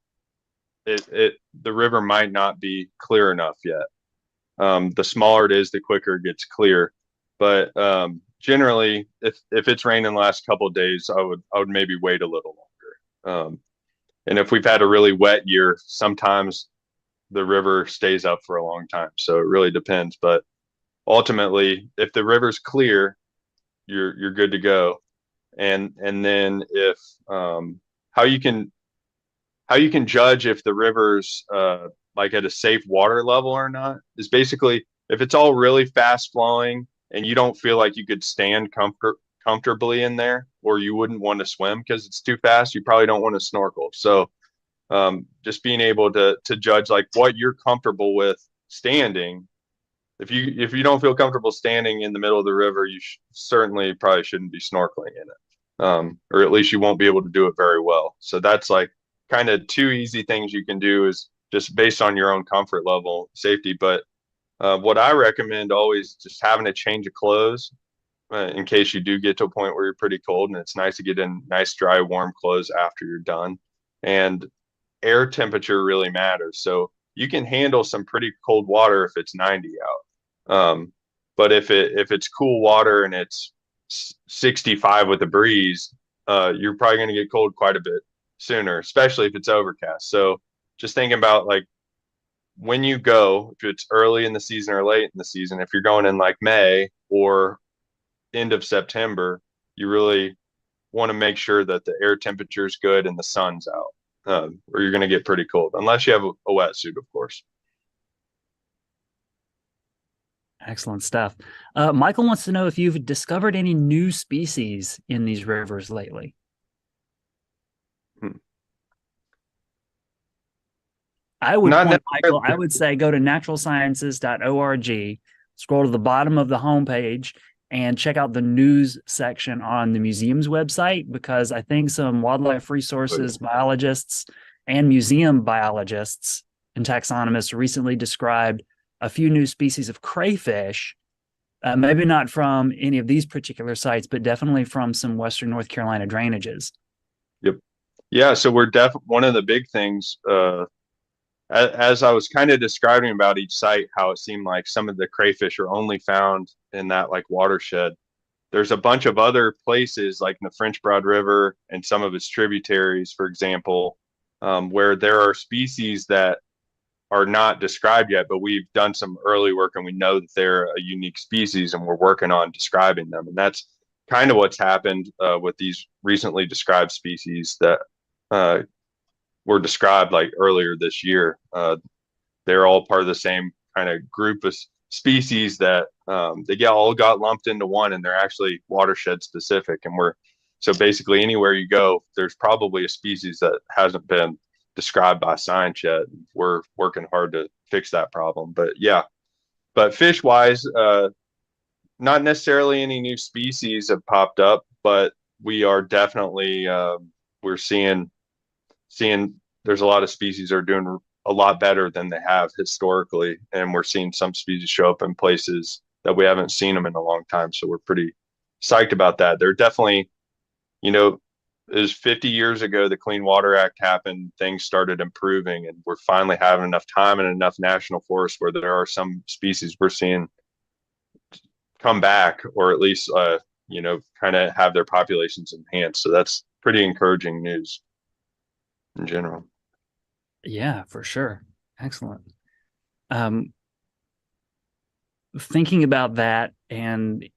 [SPEAKER 2] the river might not be clear enough yet. The smaller it is, the quicker it gets clear. But generally, if it's rained in the last couple of days, I would maybe wait a little longer. And if we've had a really wet year, sometimes the river stays up for a long time. So it really depends. But ultimately, if the river's clear, you're good to go. And then if how you can how you can judge if the river's like at a safe water level or not is basically if it's all really fast flowing and you don't feel like you could stand comfortably in there, or you wouldn't want to swim because it's too fast, you probably don't want to snorkel. So just being able to judge like what you're comfortable with standing. If you don't feel comfortable standing in the middle of the river, you certainly probably shouldn't be snorkeling in it, or at least you won't be able to do it very well. So that's like kind of two easy things you can do is just based on your own comfort level, safety. But what I recommend always just having a change of clothes in case you do get to a point where you're pretty cold, and it's nice to get in nice, dry, warm clothes after you're done. And air temperature really matters. So you can handle some pretty cold water if it's 90 out. But if it's cool water and it's 65 with a breeze, you're probably going to get cold quite a bit sooner, especially if it's overcast. So just thinking about like when you go, if it's early in the season or late in the season, if you're going in like May or end of September, you really want to make sure that the air temperature is good and the sun's out, or you're going to get pretty cold, unless you have a wetsuit, of course.
[SPEAKER 1] Excellent stuff. Michael wants to know if you've discovered any new species in these rivers lately. I would point, Michael, I would say go to naturalsciences.org, scroll to the bottom of the homepage, and check out the news section on the museum's website, because I think some wildlife resources biologists and museum biologists and taxonomists recently described a few new species of crayfish, maybe not from any of these particular sites, but definitely from some Western North Carolina drainages.
[SPEAKER 2] Yep. Yeah. So we're one of the big things, as I was kind of describing about each site, how it seemed like some of the crayfish are only found in that like watershed. There's a bunch of other places like in the French Broad River and some of its tributaries, for example, where there are species that are not described yet, but we've done some early work and we know that they're a unique species and we're working on describing them. And that's kind of what's happened with these recently described species that were described like earlier this year. They're all part of the same kind of group of species that they all got lumped into one, and they're actually watershed specific. And so basically anywhere you go, there's probably a species that hasn't been described by science yet. We're working hard to fix that problem. But yeah, but fish wise, not necessarily any new species have popped up, but we are definitely we're seeing there's a lot of species that are doing a lot better than they have historically, and we're seeing some species show up in places that we haven't seen them in a long time. So we're pretty psyched about that. They're definitely, you know, it was 50 years ago the Clean Water Act happened, things started improving, and we're finally having enough time and enough national forests where there are some species we're seeing come back, or at least kind of have their populations enhanced. So that's pretty encouraging news in general.
[SPEAKER 1] Yeah, for sure. Excellent. Thinking about that, and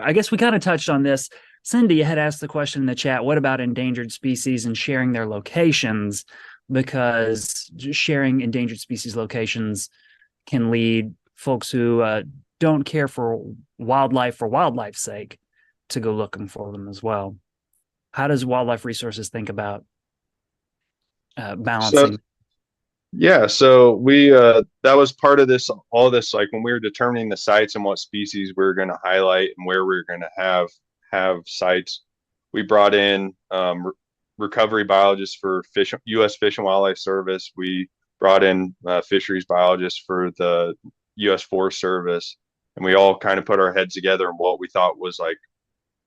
[SPEAKER 1] I guess we kind of touched on this. Cindy had asked the question in the chat, what about endangered species and sharing their locations? Because sharing endangered species locations can lead folks who don't care for wildlife's sake to go looking for them as well. How does Wildlife Resources think about balancing?
[SPEAKER 2] So we that was part of all this, like when we were determining the sites and what species we were going to highlight and where we were going to have sites, we brought in recovery biologists for U.S. Fish and Wildlife Service. We brought in fisheries biologists for the U.S. Forest Service, and we all kind of put our heads together on what we thought was like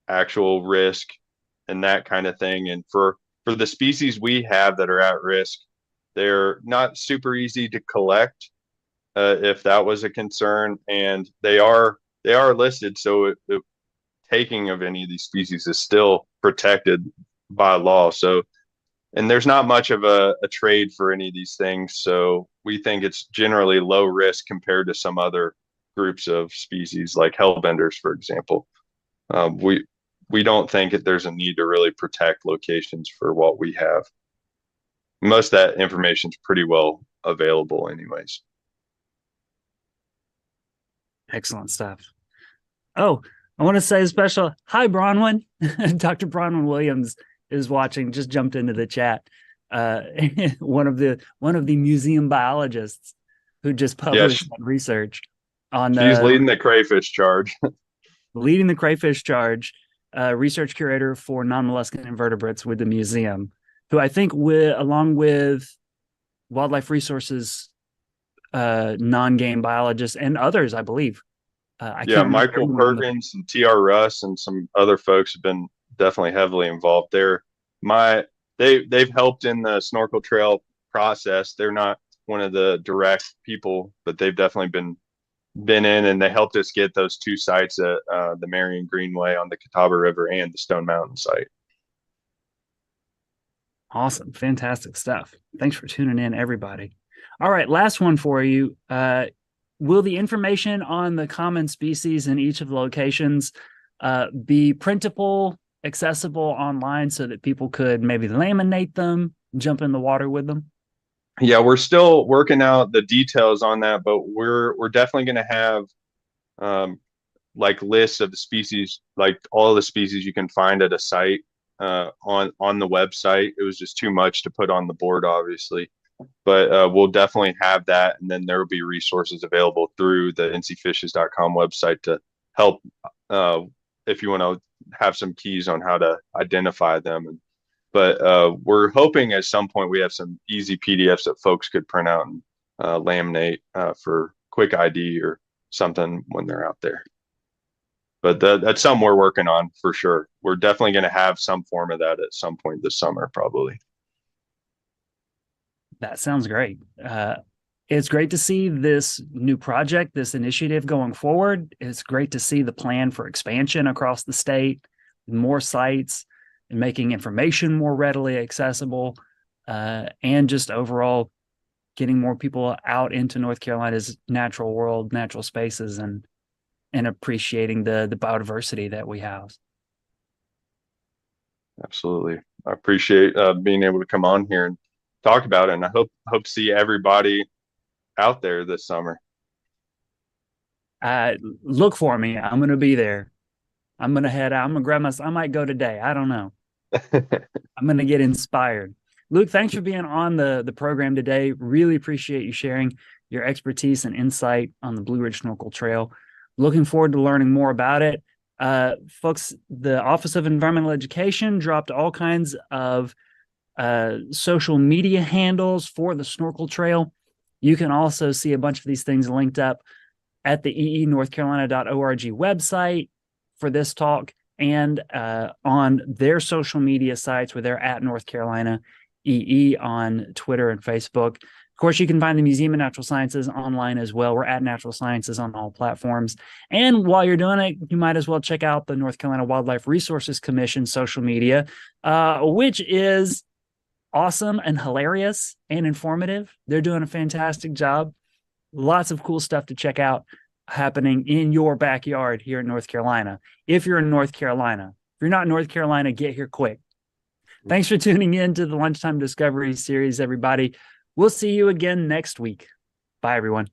[SPEAKER 2] actual risk and that kind of thing. And for the species we have that are at risk, they're not super easy to collect, if that was a concern, and they are listed. So taking of any of these species is still protected by law. So, and there's not much of a trade for any of these things. So we think it's generally low risk compared to some other groups of species like hellbenders, for example. We don't think that there's a need to really protect locations for what we have. Most of that information is pretty well available anyways.
[SPEAKER 1] Excellent stuff. Oh, I want to say a special hi, Bronwyn. Dr. Bronwyn Williams is watching, just jumped into the chat. One of the museum biologists who just published research on
[SPEAKER 2] she's leading the crayfish charge.
[SPEAKER 1] Leading the crayfish charge, research curator for non-molluscan invertebrates with the museum, who I think along with Wildlife Resources non-game biologists and others, I believe.
[SPEAKER 2] Michael Perkins and T.R. Russ and some other folks have been definitely heavily involved there. They've helped in the snorkel trail process. They're not one of the direct people, but they've definitely been in, and they helped us get those two sites at the Marion Greenway on the Catawba River and the Stone Mountain site.
[SPEAKER 1] Awesome. Fantastic stuff. Thanks for tuning in, everybody. All right, last one for you. Will the information on the common species in each of the locations be printable, accessible online so that people could maybe laminate them, jump in the water with them?
[SPEAKER 2] Yeah, we're still working out the details on that, but we're definitely going to have like lists of the species, like all the species you can find at a site on the website. It was just too much to put on the board, obviously, but we'll definitely have that, and then there will be resources available through the ncfishes.com website to help if you want to have some keys on how to identify them. But we're hoping at some point we have some easy PDFs that folks could print out and laminate for quick ID or something when they're out there. But that's something we're working on for sure. We're definitely going to have some form of that at some point this summer, probably.
[SPEAKER 1] That sounds great. It's great to see this new project, this initiative going forward. It's great to see the plan for expansion across the state, more sites, and making information more readily accessible, and just overall getting more people out into North Carolina's natural world, natural spaces, and appreciating the biodiversity that we have.
[SPEAKER 2] Absolutely. I appreciate being able to come on here and talk about it, and I hope to see everybody out there this summer.
[SPEAKER 1] Look for me. I'm going to be there. I'm going to head out. I'm going to grab I might go today. I don't know. I'm going to get inspired. Luke, thanks for being on the program today. Really appreciate you sharing your expertise and insight on the Blue Ridge Snorkel Trail. Looking forward to learning more about it. Folks, the Office of Environmental Education dropped all kinds of social media handles for the Snorkel Trail. You can also see a bunch of these things linked up at the eenorthcarolina.org website for this talk, and on their social media sites where they're at North Carolina EE on Twitter and Facebook. Of course, you can find the Museum of Natural Sciences online as well. We're at Natural Sciences on all platforms. And while you're doing it, you might as well check out the North Carolina Wildlife Resources Commission social media, which is awesome and hilarious and informative. They're doing a fantastic job. Lots of cool stuff to check out happening in your backyard here in North Carolina. If you're in North Carolina, if you're not in North Carolina, get here quick. Thanks for tuning in to the Lunchtime Discovery series, everybody. We'll see you again next week. Bye, everyone.